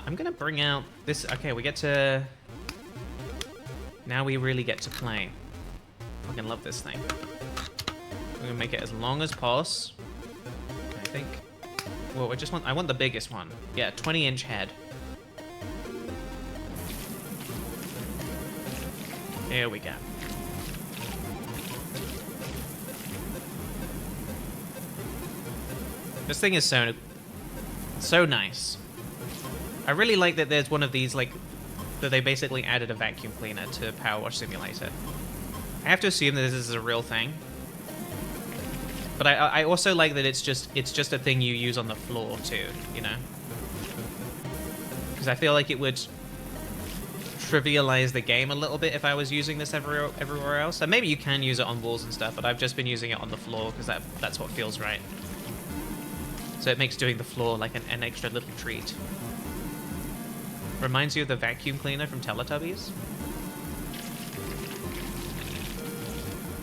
I'm gonna bring out this. Okay, we get to. Now we really get to play. Fucking love this thing. We're gonna make it as long as possible. I think. Well, I want the biggest one. Yeah, 20-inch head. Here we go. This thing is so nice. I really like that there's one of these, like, that they basically added a vacuum cleaner to Power Wash Simulator. I have to assume that this is a real thing. But I also like that it's just a thing you use on the floor too, you know? Because I feel like it would trivialize the game a little bit if I was using this everywhere else. And maybe you can use it on walls and stuff, but I've just been using it on the floor because that's what feels right. So it makes doing the floor like an extra little treat. Reminds you of the vacuum cleaner from Teletubbies.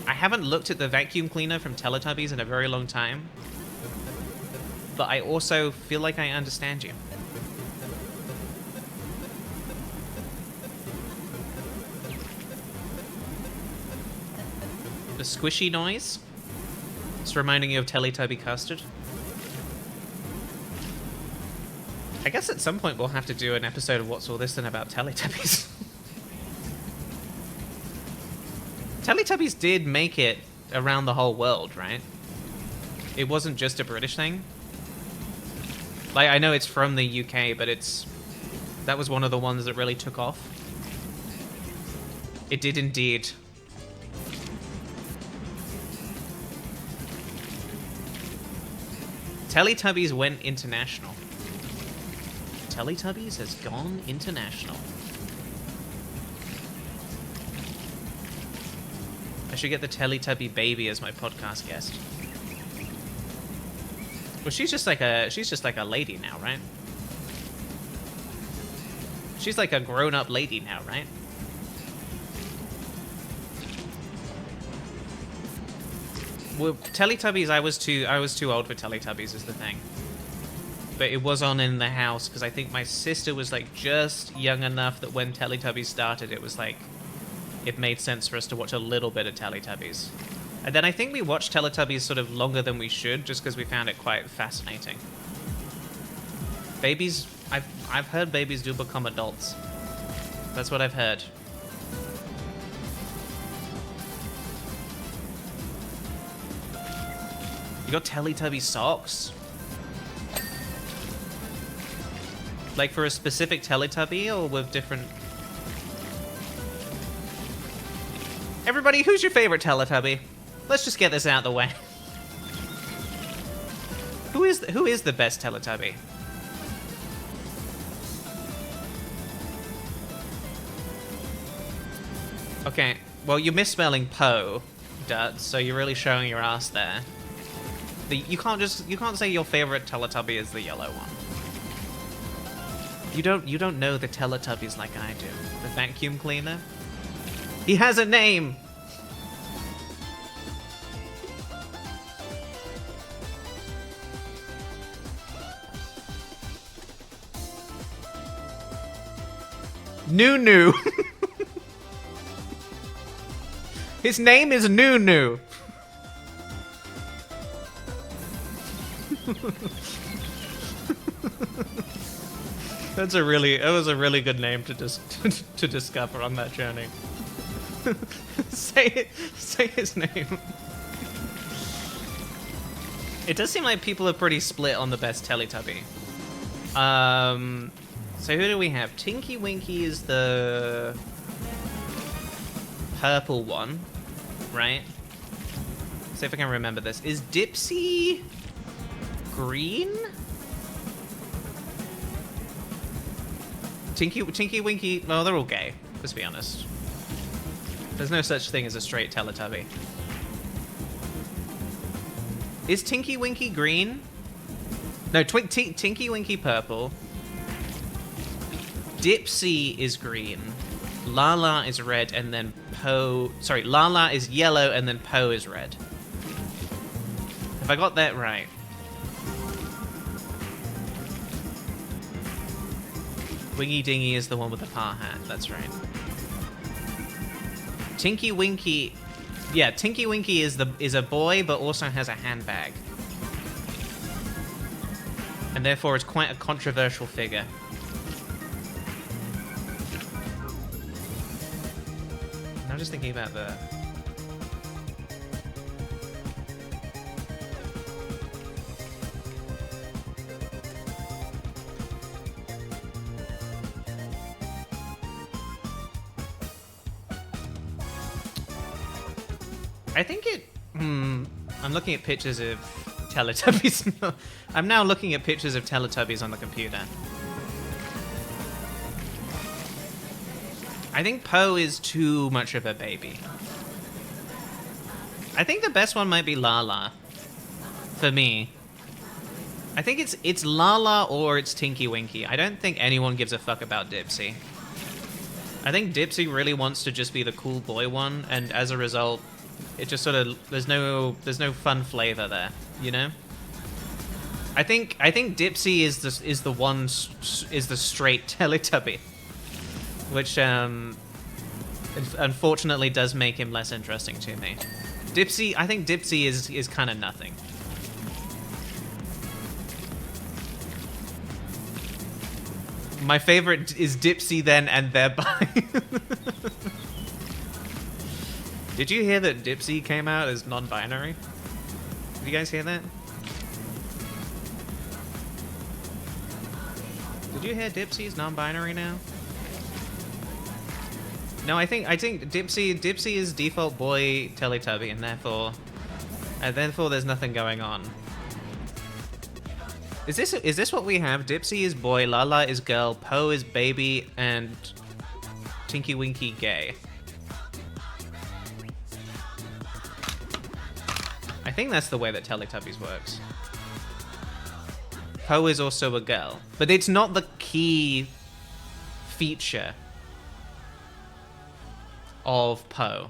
I haven't looked at the vacuum cleaner from Teletubbies in a very long time, but I also feel like I understand you. The squishy noise. It's reminding you of Teletubby custard. I guess at some point we'll have to do an episode of What's All This Then about Teletubbies. Teletubbies did make it around the whole world, right? It wasn't just a British thing. Like, I know it's from the UK, but that was one of the ones that really took off. It did indeed. Teletubbies went international. Teletubbies has gone international. I should get the Teletubby baby as my podcast guest. Well, she's just like a lady now, right? She's like a grown-up lady now, right? Well, Teletubbies, I was too old for Teletubbies is the thing. But it was on in the house because I think my sister was like just young enough that when Teletubbies started, it was like it made sense for us to watch a little bit of Teletubbies. And then I think we watched Teletubbies sort of longer than we should just because we found it quite fascinating. Babies, I've heard babies do become adults. That's what I've heard. You got Teletubby socks? Like for a specific Teletubby or with different... Everybody, who's your favorite Teletubby? Let's just get this out of the way. Who is the best Teletubby? Okay, well you're misspelling Poe, Dutz, so you're really showing your ass there. You can't say your favorite Teletubby is the yellow one. You don't know the Teletubbies like I do. The vacuum cleaner? He has a name! Nunu! His name is Nunu! That was a really good name to discover on that journey. Say his name. It does seem like people are pretty split on the best Teletubby. So who do we have? Tinky Winky is the purple one, right? See if I can remember this. Is Dipsy green? Tinky Winky, well, they're all gay, let's be honest. There's no such thing as a straight Teletubby. Is Tinky Winky green? No, Tinky Winky purple. Dipsy is green. Lala is red, and then Poe... Sorry, Lala is yellow, and then Poe is red. Have I got that right? Wingy Dingy is the one with the par hat, that's right. Tinky Winky... Yeah, Tinky Winky is a boy, but also has a handbag. And therefore is quite a controversial figure. I'm just thinking about the... I think it... I'm looking at pictures of Teletubbies. I'm now looking at pictures of Teletubbies on the computer. I think Poe is too much of a baby. I think the best one might be Lala. For me. I think it's Lala or it's Tinky Winky. I don't think anyone gives a fuck about Dipsy. I think Dipsy really wants to just be the cool boy one, and as a result, it just sort of there's no fun flavor there, you know. I think Dipsy is the straight Teletubby, which unfortunately does make him less interesting to me. I think Dipsy is kind of nothing. My favorite is Dipsy then and thereby. Did you hear that Dipsy came out as non-binary? Did you guys hear that? Did you hear Dipsy's non-binary now? No, I think Dipsy is default boy Teletubby, and therefore there's nothing going on. Is this what we have? Dipsy is boy, Lala is girl, Poe is baby, and Tinky Winky gay. I think that's the way that Teletubbies works. Poe is also a girl, but it's not the key feature of Poe.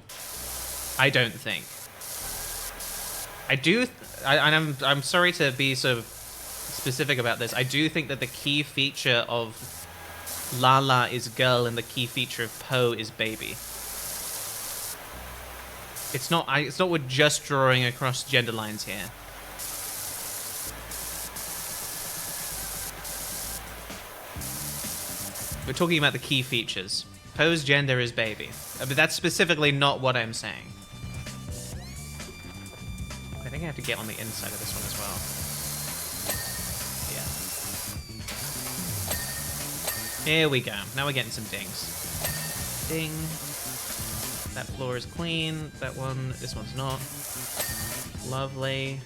I don't think. I'm sorry to be so specific about this. I do think that the key feature of Lala is girl and the key feature of Poe is baby. It's not we're just drawing across gender lines here. We're talking about the key features. Poe's gender is baby. But that's specifically not what I'm saying. I think I have to get on the inside of this one as well. Yeah. Here we go. Now we're getting some dings. Ding. That floor is clean. That one, this one's not. Lovely.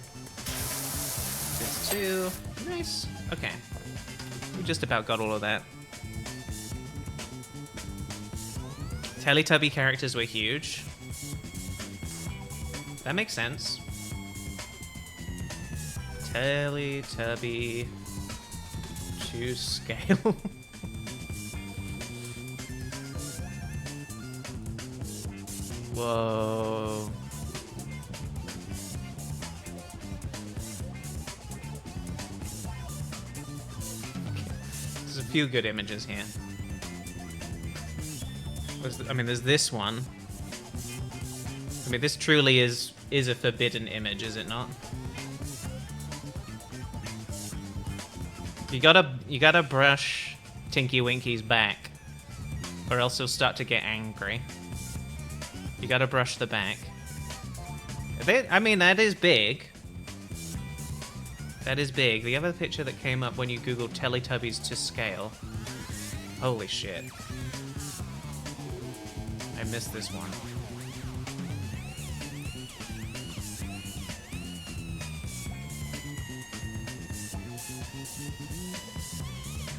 This too. Nice. Okay. We just about got all of that. Teletubby characters were huge. That makes sense. Teletubby to scale. Whoa. There's a few good images here. I mean, there's this one. I mean, this truly is a forbidden image, is it not? You gotta brush Tinky Winky's back, or else he'll start to get angry. You gotta brush the back. I mean, that is big. That is big. The other picture that came up when you Googled Teletubbies to scale. Holy shit. I missed this one.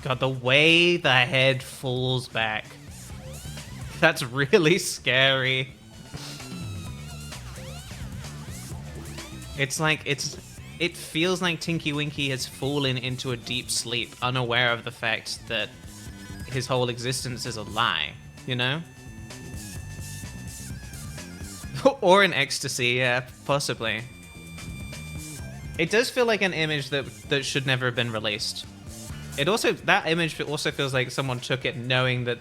God, the way the head falls back. That's really scary. It's like, it feels like Tinky Winky has fallen into a deep sleep, unaware of the fact that his whole existence is a lie, you know? Or an ecstasy, yeah, possibly. It does feel like an image that should never have been released. It also, that image also feels like someone took it knowing that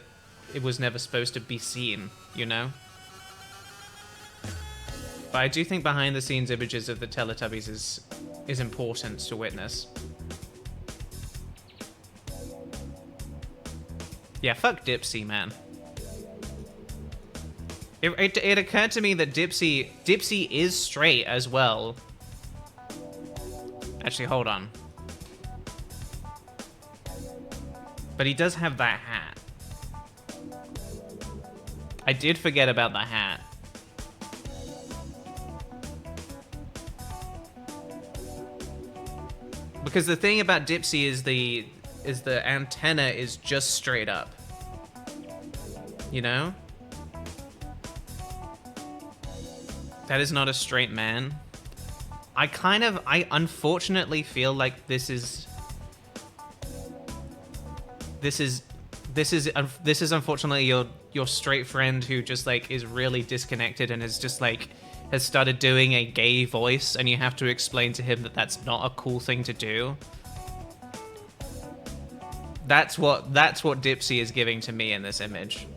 it was never supposed to be seen, you know? But I do think behind the scenes images of the Teletubbies is important to witness. Yeah, fuck Dipsy, man. It occurred to me that Dipsy is straight as well. Actually, hold on. But he does have that hat. I did forget about the hat. Because the thing about Dipsy is the antenna is just straight up. You know? That is not a straight man. I unfortunately feel like this is unfortunately your straight friend who just like is really disconnected and is just like has started doing a gay voice, and you have to explain to him that that's not a cool thing to do. That's what Dipsy is giving to me in this image.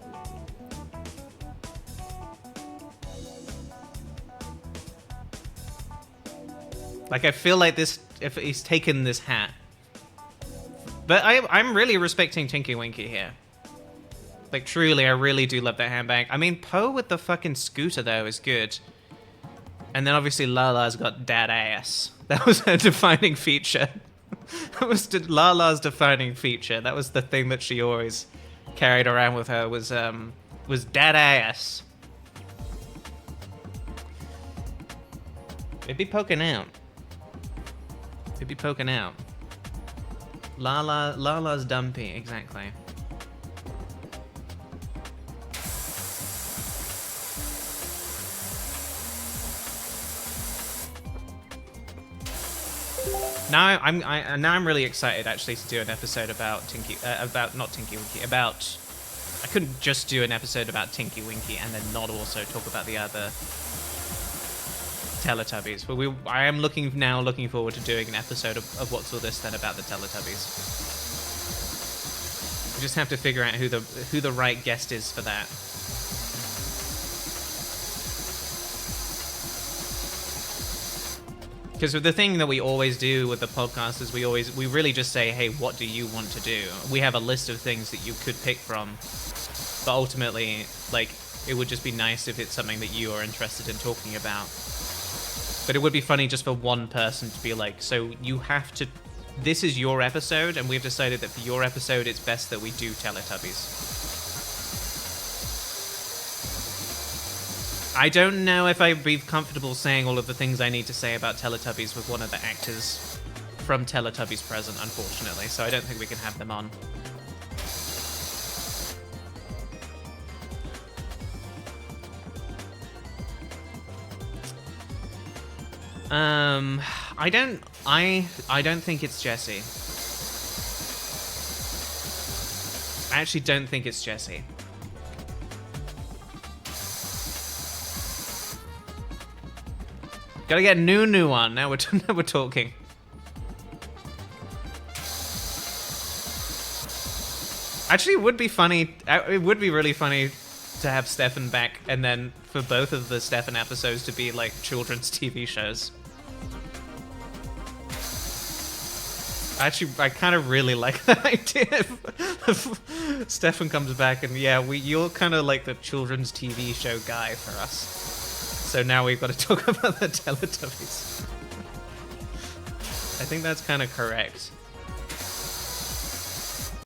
Like, I feel like this, if he's taken this hat. But I'm really respecting Tinky Winky here. Like, truly, I really do love that handbag. I mean, Poe with the fucking scooter, though, is good. And then, obviously, Lala's got dad ass. That was her defining feature. That was Lala's defining feature. That was the thing that she always carried around with her, was dad ass. It'd be poking out. It'd be poking out. Lala's dumpy, exactly. Now I'm really excited actually to do an episode about not Tinky Winky, about. I couldn't just do an episode about Tinky Winky and then not also talk about the other Teletubbies, but I am looking forward to doing an episode of What's All This Then about the Teletubbies. We just have to figure out who the right guest is for that. Because the thing that we always do with the podcast is we really just say, hey, what do you want to do? We have a list of things that you could pick from, but ultimately, like, it would just be nice if it's something that you are interested in talking about. But it would be funny just for one person to be like, so you have to, this is your episode, and we've decided that for your episode, it's best that we do Teletubbies. I don't know if I'd be comfortable saying all of the things I need to say about Teletubbies with one of the actors from Teletubbies present, unfortunately, so I don't think we can have them on. I don't think it's Jessie. I actually don't think it's Jessie. Gotta get Nunu on. Now we're talking. Actually, it would be funny. It would be really funny to have Stefan back, and then for both of the Stefan episodes to be like children's TV shows. Actually, I kind of really like that idea. Stefan comes back, and yeah, you're kind of like the children's TV show guy for us. So now we've got to talk about the Teletubbies. I think that's kind of correct.